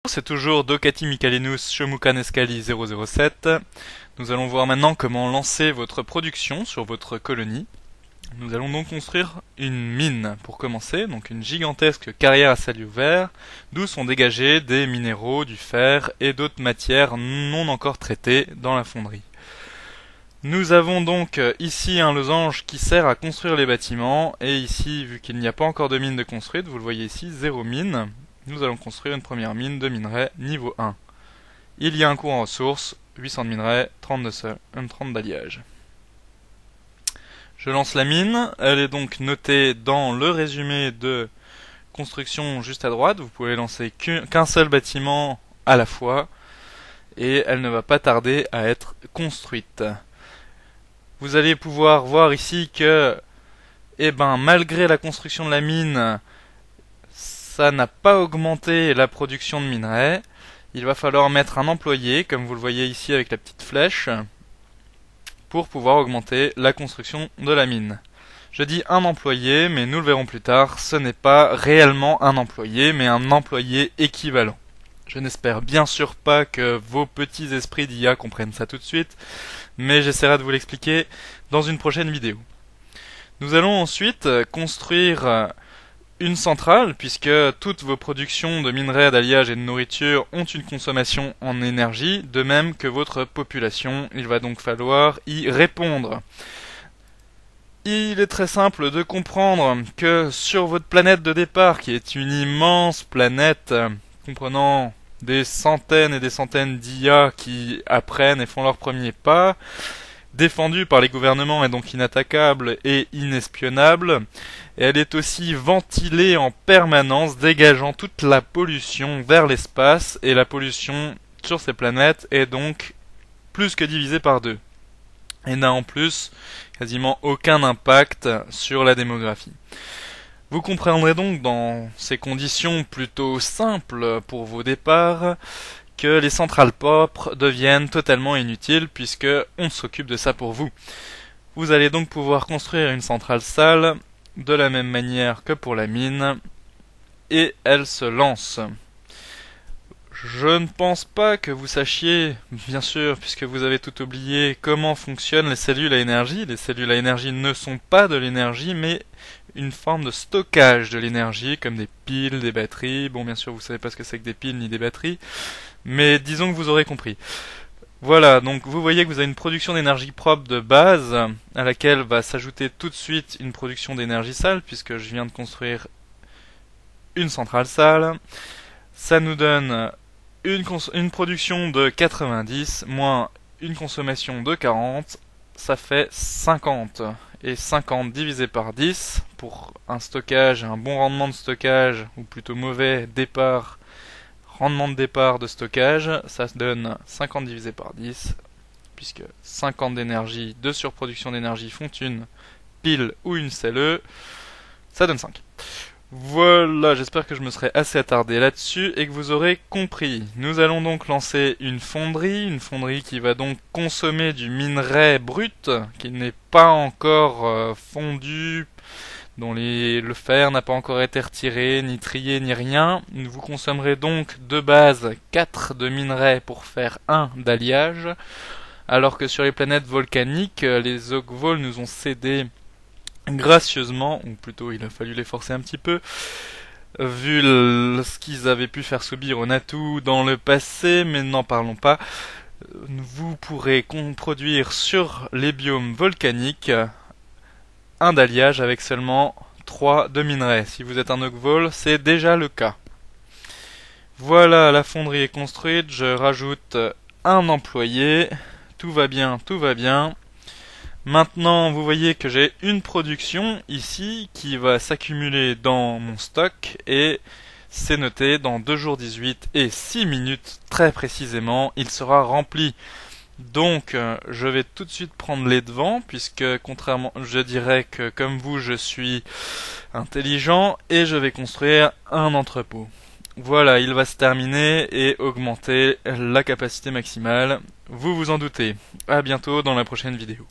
C'est toujours Docati Micalenus Shomukan Escali 007. Nous allons voir maintenant comment lancer votre production sur votre colonie. Nous allons donc construire une mine pour commencer, donc une gigantesque carrière à ciel ouvert, d'où sont dégagés des minéraux, du fer et d'autres matières non encore traitées dans la fonderie. Nous avons donc ici un losange qui sert à construire les bâtiments, et ici, vu qu'il n'y a pas encore de mine de construite, vous le voyez ici, 0 mine. Nous allons construire une première mine de minerais niveau 1. Il y a un coût en ressources, 800 de minerais, 30 de sol, 30 d'alliage. Je lance la mine, elle est donc notée dans le résumé de construction juste à droite. Vous pouvez lancer qu'un seul bâtiment à la fois, et elle ne va pas tarder à être construite. Vous allez pouvoir voir ici que, malgré la construction de la mine, ça n'a pas augmenté la production de minerais. Il va falloir mettre un employé, comme vous le voyez ici avec la petite flèche, pour pouvoir augmenter la construction de la mine. Je dis un employé, mais nous le verrons plus tard, ce n'est pas réellement un employé, mais un employé équivalent. Je n'espère bien sûr pas que vos petits esprits d'IA comprennent ça tout de suite, mais j'essaierai de vous l'expliquer dans une prochaine vidéo. Nous allons ensuite construire une centrale, puisque toutes vos productions de minerais, d'alliage et de nourriture ont une consommation en énergie, de même que votre population. Il va donc falloir y répondre. Il est très simple de comprendre que sur votre planète de départ, qui est une immense planète comprenant des centaines et des centaines d'IA qui apprennent et font leurs premiers pas, défendue par les gouvernements et donc inattaquable et inespionnable, et elle est aussi ventilée en permanence, dégageant toute la pollution vers l'espace, et la pollution sur ces planètes est donc plus que divisée par deux, et n'a en plus quasiment aucun impact sur la démographie. Vous comprendrez donc dans ces conditions plutôt simples pour vos départs que les centrales propres deviennent totalement inutiles puisque on s'occupe de ça pour vous. Vous allez donc pouvoir construire une centrale sale de la même manière que pour la mine, et elle se lance. Je ne pense pas que vous sachiez, bien sûr, puisque vous avez tout oublié, comment fonctionnent les cellules à énergie. Les cellules à énergie ne sont pas de l'énergie, mais une forme de stockage de l'énergie, comme des piles, des batteries. Bon, bien sûr, vous savez pas ce que c'est que des piles ni des batteries, mais disons que vous aurez compris. Voilà, donc vous voyez que vous avez une production d'énergie propre de base, à laquelle va s'ajouter tout de suite une production d'énergie sale, puisque je viens de construire une centrale sale. Ça nous donne une production de 90, moins une consommation de 40, ça fait 50. Et 50 divisé par 10, pour un stockage, un bon rendement de stockage, ou plutôt mauvais départ, rendement de départ de stockage, ça donne 50 divisé par 10, puisque 50 d'énergie, de surproduction d'énergie font une pile ou une CellE, ça donne 5. Voilà, j'espère que je me serai assez attardé là-dessus et que vous aurez compris. Nous allons donc lancer une fonderie qui va donc consommer du minerai brut, qui n'est pas encore fondu, dont le fer n'a pas encore été retiré, ni trié, ni rien. Vous consommerez donc de base 4 de minerai pour faire 1 d'alliage, alors que sur les planètes volcaniques, les Ogvols nous ont cédé gracieusement, ou plutôt il a fallu les forcer un petit peu, vu ce qu'ils avaient pu faire subir aux Natu dans le passé, mais n'en parlons pas. Vous pourrez produire sur les biomes volcaniques un d'alliage avec seulement 3 de minerais. Si vous êtes un Ogvol, c'est déjà le cas. Voilà, la fonderie est construite, je rajoute un employé, tout va bien, tout va bien. Maintenant, vous voyez que j'ai une production ici qui va s'accumuler dans mon stock, et c'est noté dans 2 jours 18 et 6 minutes très précisément, il sera rempli. Donc je vais tout de suite prendre les devants, puisque contrairement, je dirais que comme vous je suis intelligent, et je vais construire un entrepôt. Voilà, il va se terminer et augmenter la capacité maximale. Vous vous en doutez. À bientôt dans la prochaine vidéo.